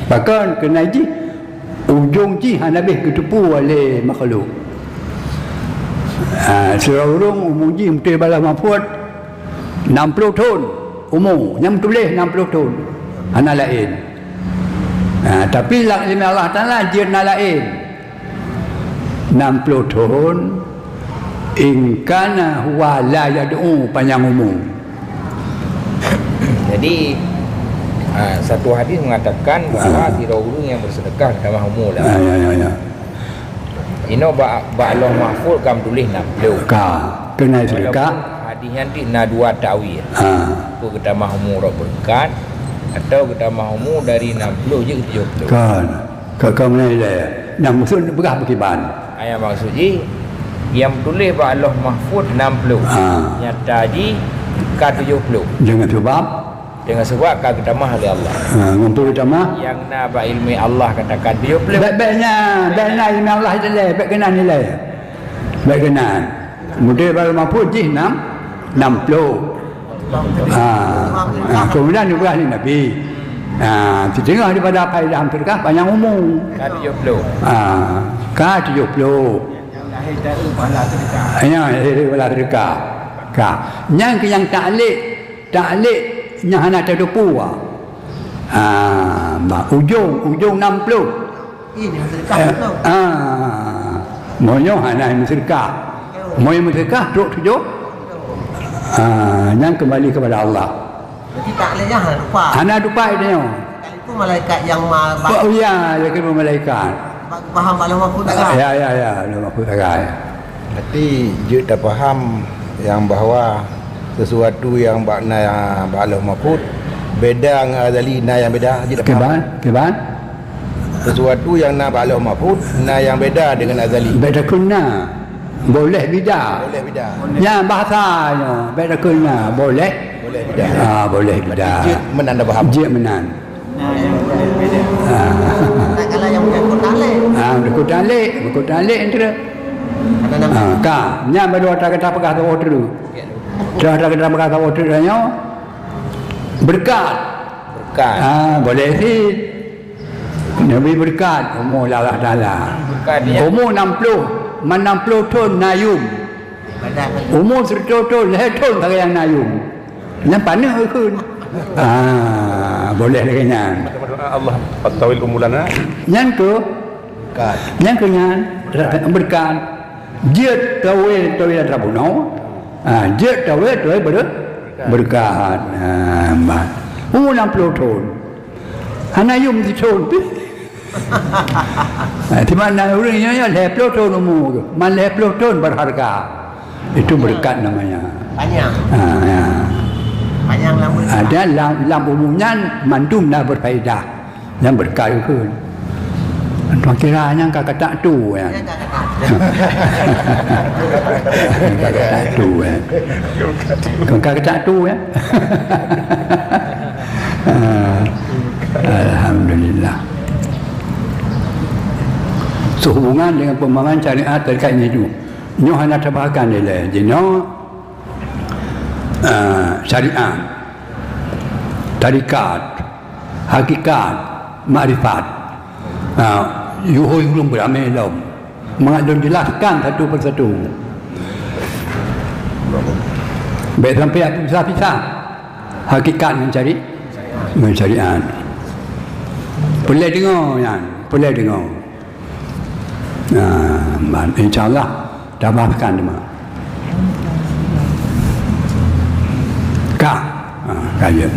Bahkan kena ji ujung ji habis ketepu oleh makhluk. Seorang umum ji mesti Lauh Mahfuz 60 tahun umur. Yang tulis 60 tahun. Hana lain. Tapi ilmu Allah Taala dia lain. 60 tahun in kana huwa la yad'u panjang umur.
Jadi satu hadis mengatakan bahawa tidak ulung yang bersedekah kepada umur lah.
Ya.
Ino Lauh Mahfuz kam tulis 60.
Kena sedekah.
Hadis nanti na dua takwil. Apa kita mahmur berkat atau kita mahmur dari 60 je ke 70.
Kan. Kau menilai. Nak musuh berah berkiban.
Ayat maksud je yang tulis Lauh Mahfuz 60. Nyata ji ka 70.
Jangan sebab
Dengan sebab ka kita mah oleh Allah.
Ngumpul kita mah
Yang na ba ilmu Allah katakan 70.
baik-baiknya ilmu Allah nilai baik kena nilai. Baik kena. Kemudian Lauh Mahfuz ji 60. Kemudian juga ni Nabi. Setengah daripada apa yang terkah panjang umur.
Ka 70.
Ka 70.
lahir dari pahala sedekah.
Ya, wala sedekah. Yang ta'liq yang hana terdepu. Ujung 60.
Ini sedekah tu.
Moyo hana sedekah. Moyo sedekah duk 7. Yang kembali kepada Allah.
Jadi taklidnya hana lupa.
Hana lupa dia.
Sekalipun malaikat yang
Oh ya, lagi malaikat.
faham Lauh Mahfuz tak kan?
Ya, Lauh Mahfuz tak kan.
Berarti dia tak faham yang bahawa sesuatu yang makna Lauh Mahfuz beda dengan azali na yang beda. Dia tak faham.
Keban?
Sesuatu yang na Lauh Mahfuz na yang beda dengan azali.
Beda kena. Boleh beda.
Boleh beda.
Ya bahasanya beda kena boleh.
Boleh beda.
Boleh beda.
Dia menan dah faham.
Dia menan.
Nah, yang boleh beda.
Tak kalau yang menyangkut taklid.
Berkut talik antara.
Ada nama.
Nya baru kata pegah tu dulu. Dah kata pegah tu nya berkat. Boleh sih. Nabi berkat umur Allah Taala.
Berkat dia.
Umur 60. 60 tahun nayum.
Badan
Umur 100 tahun, tahun tak yang nayum. Yang panas ke? Boleh lagi nyan.
Allah tawil umulana.
Nyan ke?
Kad.
Nyan ke nyan? Berkat. Dia tawil rabuno. Dia tawil berkat. Umur 60 tahun. Hanayum di tahun. Di mana orangnya 60 tahun umur tu. 60 tahun berharga. Itu berkat namanya.
panjang.
Ya.
Panjang lambung.
Ada dalam umumnya mandum dah berfaedah. Yang berkat ke. Tuan kiranya kata tu ya. Kata tu ya. Kata tu ya. Alhamdulillah. Sehubungan dengan pemahaman syariat terkait itu. Nyo hanya terbahkan dia. Jadi syariat, tarikat, hakikat, makrifat. Yuhoi belum beramai lom. Mengadun jelaskan satu persatu. Baik sampai apa pisah-pisah. Hakikat mencari syariat. Boleh dengar kan? Boleh dengar. InsyaAllah dah maafkan dia. Kaya.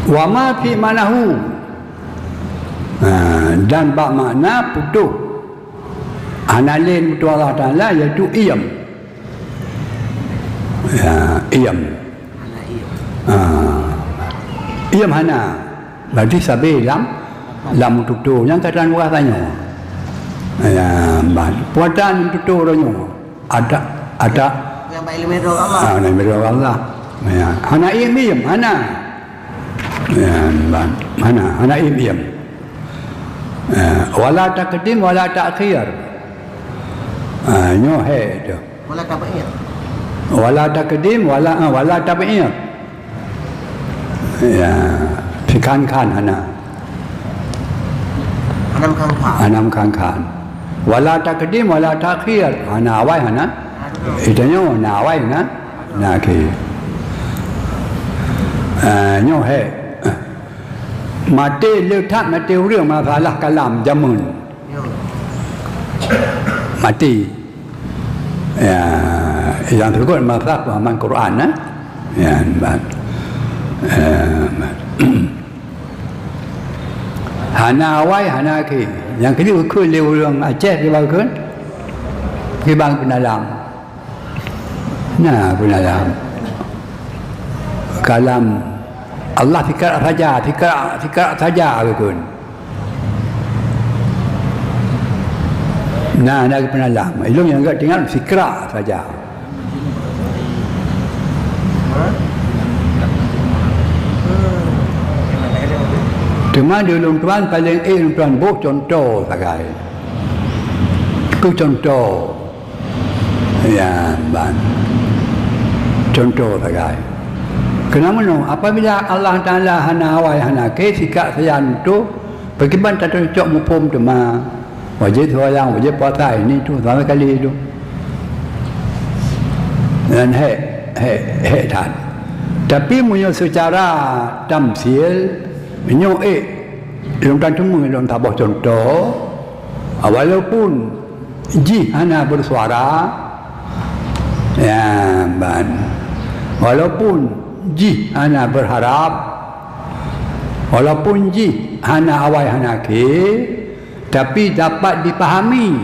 Wa ma fi manahu. Dan bak makna putus. Analin betul Allah Ta'ala iaitu iyam. Iyam. Iyam hana. Berarti sabi lam tutu. Yang kadang orang tanya. Puatan tutu orangnya. Ada.
Yang baik lemero Allah.
Lemero Allah. Hana iyam. Hana. Hana iyam. Wala taqdim wala ta'khir. Nyo he tu.
Wala tabi'iyah.
Wala taqdim wala tabi'iyah. Ya, fikan hana. Anam kan. Wala taqdim wala ta'khir. Hana awai hana. Itanya na awai na. Na ke. Nyo he. Mati letak mati urang masalah kalam jamun. Mati. Ya, yang terkut masalah pemahaman Quran ya. Hana awai hana ke. Yang kedua ke orang Aceh ke bang kan? Ke bang penalam. Nah, penalam. Kalam Allah fikar saja kan. Nah, nak penalam. Ilmu yang enggak tinggal fikra saja. Cuma dulu tuan paling tuan buat contoh sagai. Ku contoh. Ya, ban. Contoh sagai. Kenapa no? Apabila Allah Taala hana awai hana ke sikap saya itu bagaimana tak cocok mupum tema wajib soalang wajib puasa ini tu sama kali itu dan he tak. Tapi punya secara tamsil punya dalam temu dalam tabah contoh walaupun hana bersuara ya ban walaupun hana berharap walaupun hana awai hana ke tapi dapat dipahami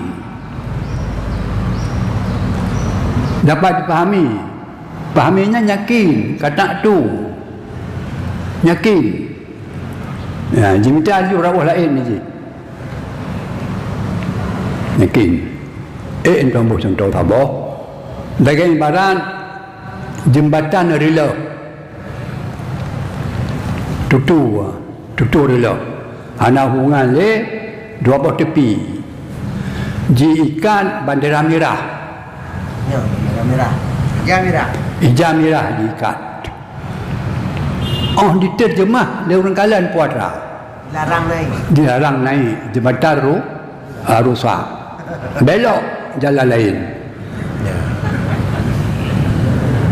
pahaminya yakin kata tu yakin ya jimita ju rawah lain ni yakin entah buat contoh tabah bagian baran jembatan rela tutu rela ana hubungan le dua belah tepi ikan bandera merah
Ya, bandera merah.
hijau merah diikat diterjemah oleh orang kalan puatra Dilarang naik jembatan rusak. Belok jalan lain.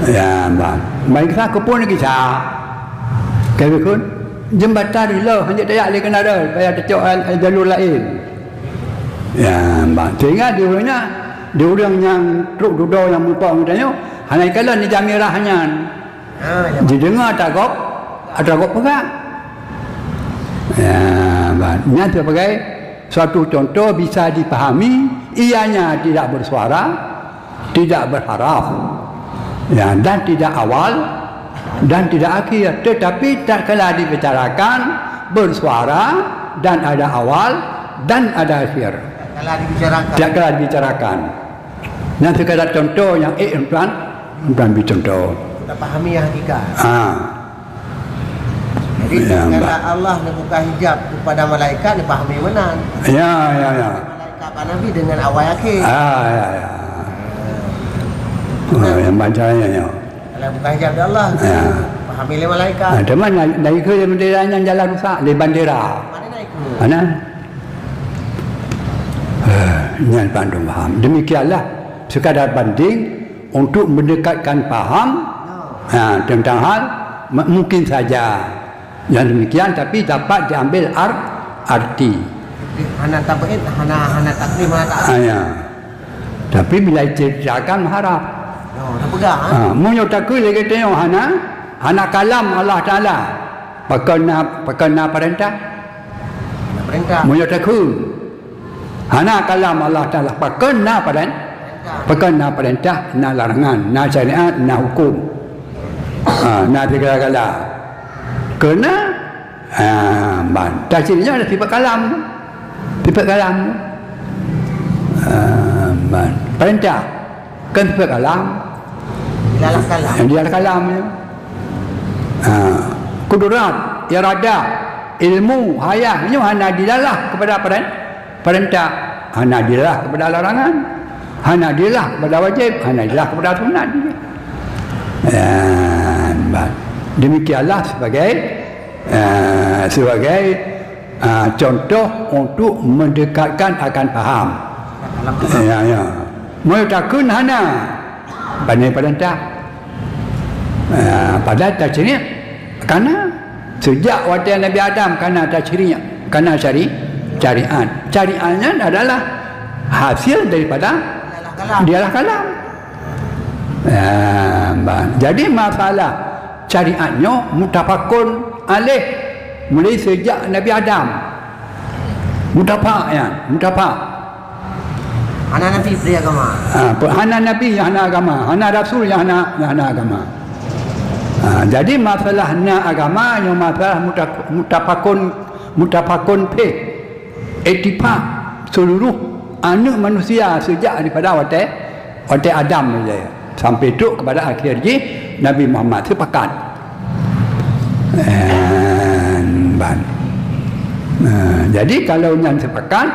Ya, bang. Baik saya pun lagi sah. Kau kun jembatan ni lah hanya dayak dia kena ada, bayar tercok jalur lain. Ya, bang. Tengah dia orang yang truk duduk yang muka mudanya, hanya kalau ni jam merahnya. Didengar takut pegang. Ya, bang. Ini sebagai suatu contoh bisa dipahami, ianya tidak bersuara, tidak berharap, ya, dan tidak awal dan tidak akhir, tetapi tak kala dibicarakan bersuara dan ada awal dan ada akhir. Tak kala dibicarakan. Yang sekadar contoh yang tuan bercontoh.
Kita pahami yang hakikat. Jadi
Ya,
kalau Allah membuka hijab kepada malaikat, dipahami benar.
Ya.
Malaikat Pak Nabi dengan awal akhir.
Ya. Yang bacanya ya.
Kalau buka hijab dari Allah,
Ya.
pahami oleh malaikat.
Teman naik ke bendera yang jalan rusak, di bandera.
Mana naik ke?
Mana? Ini pandang faham. Demikianlah sekadar banding untuk mendekatkan faham tentang hal mungkin saja yang demikian, tapi dapat diambil arti.
Hana tabaid, hana takdim, hana tak.
Ya. Tapi bila ceritakan harap.
Dah pegang.
Munyo takui lagi tengok hana kalam Allah Taala. Pakana perintah.
Perintah.
Munyo takui. Hana kalam Allah Taala. Pakana perintah, na larangan, na syariat, na hukum. Na segala-gala. Kena tafsirnya ada sifat kalam. Perintah kan sifat kalam. Dia adalah kalam ya. Kudurat, irada, ilmu, hayah ini hanya dilalah kepada perintah, hanya dilalah kepada larangan, hanya dilalah kepada wajib, hanya dilalah kepada sunat. Demikianlah sebagai contoh untuk mendekatkan akan faham. Ya. Mengatakan hana banding perintah. Pada tasyrih karena sejak waktu Nabi Adam karena tasyrih, karena syariat. Syariatnya adalah hasil daripada dialah kalam. Jadi masalah syariatnya mutafakun alaih mulai sejak Nabi Adam. Mutafak.
Hana Nabi beri agama.
Hana Nabi yang hana agama, hana Rasul yang hana agama. Jadi masalah hana agama yang masalah mutafakun fi ittifaq seluruh anak manusia sejak daripada waktu Adam sampai tu kepada akhir Nabi Muhammad sepakat. Jadi kalau yang sepakat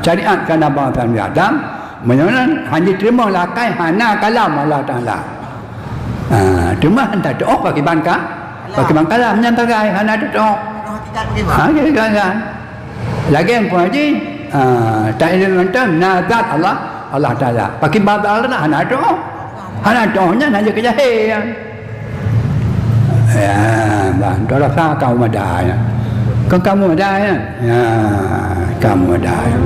syariat kerana bangsa Nabi Adam menyatakan hanya terima lakai hana kalam Allah Ta'ala. Terima hantar doa bagi bangka kalam menyatakan hana doa. Hakikat lagi yang pun haji tak ada mentang nazat Allah Ta'ala pakai bangsa Allah hana doanya hanya kejahian. Ya, bang, dah rasa kamu ada ya. Kamu ada ya. Ya, kamu ada ya.